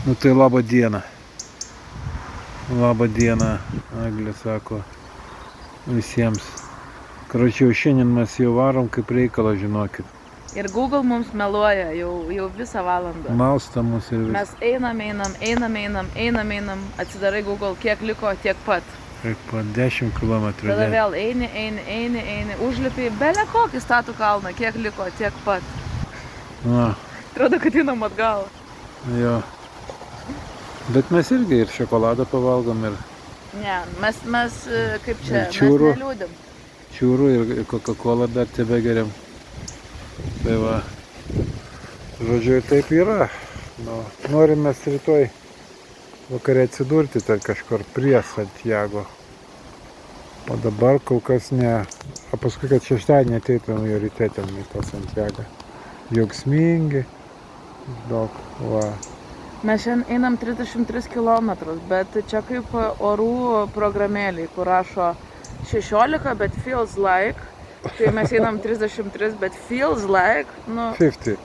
Nu tai labą dieną. Labą dieną, Eglė sako visiems. Karočiau, šiandien mes jau varom kaip reikalą, žinokit. Ir Google mums meluoja jau visą valandą. Mausta mus ir Mes einam, atsidarai Google, kiek liko, tiek pat. Taip pat 10 km. Tada vėl eini, užlipi, belė kokį statų kalną, kiek liko, tiek pat. Na, Atrodo, kad einam atgal. jo. Bet mes irgi ir šokoladą pavalgom, ir Ne, mes kaip čia, Ir čiūrų. mes neliūdim. čiūrų, ir Coca-Cola dar tebegeriam. Tai va. Žodžiu, taip yra. Nu, norim mes rytoj vakare atsidurti ten kažkur prie Santiago. O dabar kol kas ne. O paskui, kad šeštadienį ateitumėm jau ryte ten į tą Santiago. Džiaugsmingi. Daug. Va. Mes šiandien einam 33 km, bet čia kaip orų programėlį, kur rašo 16, bet feels like. Tai mes einam 33, bet feels like, nu, 50.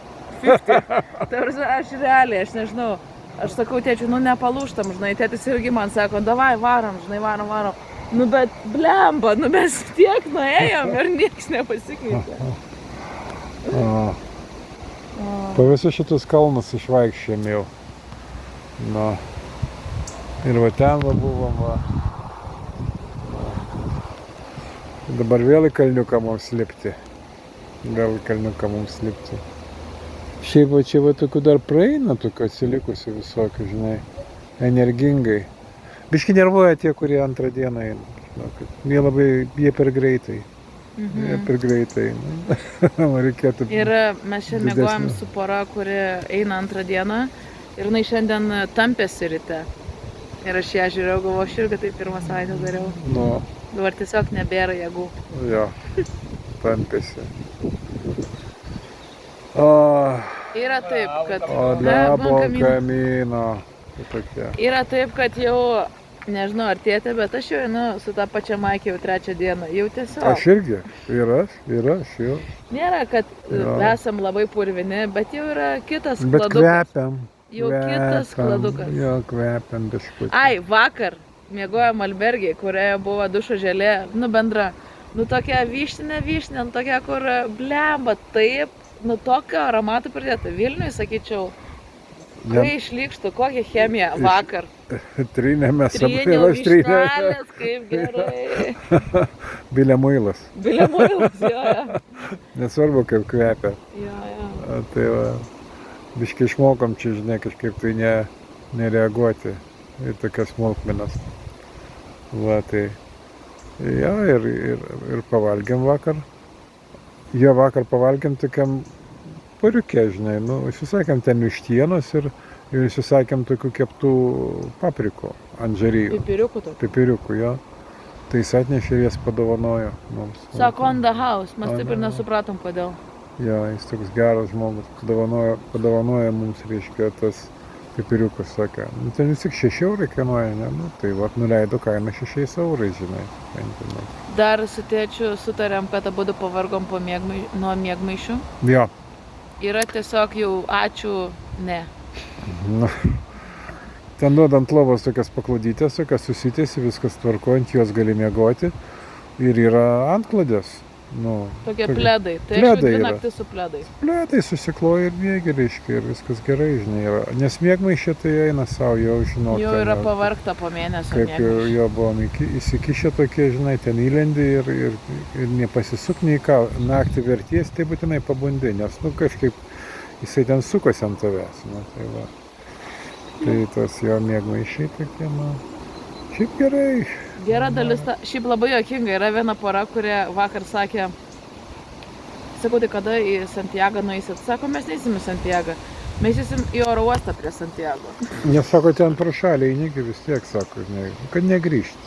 50. Tarsi aš realiai, aš nežinau, aš sakau tėčiui, nu nepalūštam, žinai, tėtis irgi man sako, davai varom, žinai, varom. Nu bet blemba, nu mes tiek nuėjom ir nieks nepasikeitė. Po visus šitus kalnus išvaikščiam jau. Nu. Ir va ten va buvom, va. Dabar vėl į kalniuką mums lipti. Šiaip va čia va tokių dar praeina, tokių atsilikusių visokių, žinai, energingai. Biški nervuoja tie, kurie antrą dieną eina. Jie per greitai. Reikėtų. Ir mes šiandien mėgojom su pora, kuri eina antrą dieną ir jinai šiandien tampėsi ryte. Ir aš ją žiūrėjau, galvoju, aš irgi tai pirmą savaitę dariau. Nu, Dabar tiesiog nebėra jėgų. jo, tampėsi. Yra taip, kad... Lebo kamino. Yra taip, kad jau, nežinau ar tėtė, bet aš jau einu su tą pačią Maikį jau trečią dieną. Jau tiesiog. Aš irgi. Ir aš jau. Nėra, kad Jo. esam labai purvini, bet jau yra kitas Bet kladukas. kvepiam. Jau kitas kladukas. Jo, kvepiam biškutį. Ai, vakar miegojom albergiai, kurioje buvo dušo želė, nu bendra. Nu tokia vyšninė, nu tokia, kur blemba, taip, nu tokio aromato pridėta. Vilniui, sakyčiau, kai išlykštų, kokią chemiją vakar. Trynėmės abu ir Tryniau aš trynėjau. vyšnelės, kaip gerai. Bilė muilas. Bilė muilas, jo. Nesvarbu, kaip kvepia. Jo. Tai va, biškai išmokom čia, žinai, kažkaip tai nereaguoti į tokias smulkmenas. Va, tai. Jo, ir pavalgėm vakar. Jo, vakar pavalgėm tokiam pariukė, žinai, nu, užsisakėm ten vištienos ir užsisakėm tokių keptų paprikų ant žarijų. Pipiriukų, jo. Tai jis atnešė ir jas padovanojo mums. Sako on the house, mes taip ir nesupratom kodėl. Jo, jis toks geras žmogus, padovanojo mums, reiškia, tas pipiriukus, sakė. Nu, ten vis tik 6 eurai kainuoja, ne? Nu, tai vat nuleido kainą 6 eurais, žinai. Dar su tėčiu sutarėm, kad abudu pavargom nuo miegmaišių. Jo. Yra tiesiog jau ačiū, ne. Nu, ten duodant lovos tokias paklodytės, tokias susitėsi, viskas tvarko, ant jos gali miegoti. Ir yra antklodės. Nu, Tokie pledai. Tai aš pledai jau 2 yra. naktis su pledais. Pledai susikloja ir miegi, reiškia, ir viskas gerai, žinai. Yra. Nes miegmaišė tai eina savo, jau žinau. Jau ten yra jau- pavargta po mėnesio Kaip miegmaišių. jo buvom įsikišę tokie, žinai, ten įlendi ir nepasisuk nei ką, naktį verties, tai būtinai pabundi, nes, nu, kažkaip jisai ten sukosi ant tavęs, nu, tai va. Tai tas jo miegmaišiai tokie, nu, šiaip gerai. Gera dalis, šiaip labai juokinga, yra viena pora, kurie vakar sakė, sakau, tai kada į Santiago nueisit? Sako, mes neisim į Santiago, mes eisim į oro uostą prie Santiago. Nes sako, ten pro šalį einigi vis tiek, sako, žinai, kad negrįžti.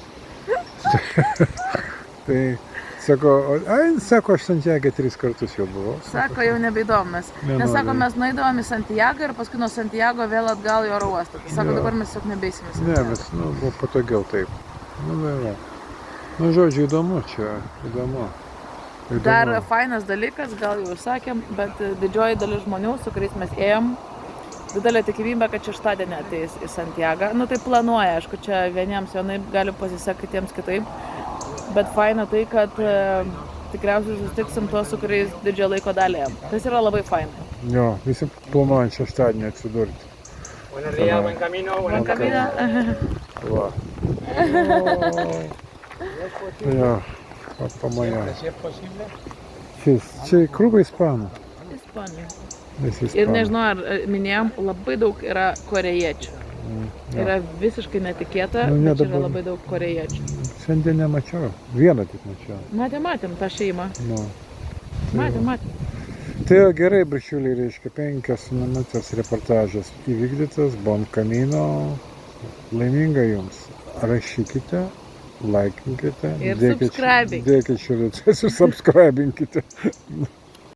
Tai sako, sako, aš Santiago 3 kartus jau buvau. Sako, jau nebeįdomu, nes sako, mes nueidavom į Santiago ir paskui nuo Santiago vėl atgal į oro uostą. Tai sako, Jo. dabar mes tiesiog nebeisim į Ne, Santiago. bet, nu, buvo patogiau taip. Nu, va. Nu, žodžiu, įdomu čia, įdomu. Dar fainas dalykas, gal jau sakėm, bet didžioji dalis žmonių, su kuriais mes ėjom, didelė tikimybė, kad šeštadienį ateis į Santiagą. Nu tai planuoja, aišku, čia vieniems vienaip gali pasisekti, kitiems kitaip. Bet faina tai, kad tikriausiai susitiksim tuos, su kuriais didžiąją laiko dalį. Tas yra labai faina. Jo, visi planuojam šeštadienį atsidurti. Buenos días, buen camino. Buen camino. Va. Jo, pamoja. Si es posible. Čia krūva ispanų. Ispanija. Visi Ir ispanų. nežinau, ar minėjom, labai daug yra korėjiečių. Jo. Yra visiškai netikėta, Nu, ne bet čia yra dabar. labai daug korėjiečių. Šiandien nemačiau. Vieną tik mačiau. Matėm tą šeimą. Nu. Matėm. Tai jau gerai, bičiuliai, reiškia 5 minutės reportažas įvykdytas, bon camino, laiminga jums. Rašykite, laikinkite, Ir subscribing. dėkit šilutes ir subscribinkite.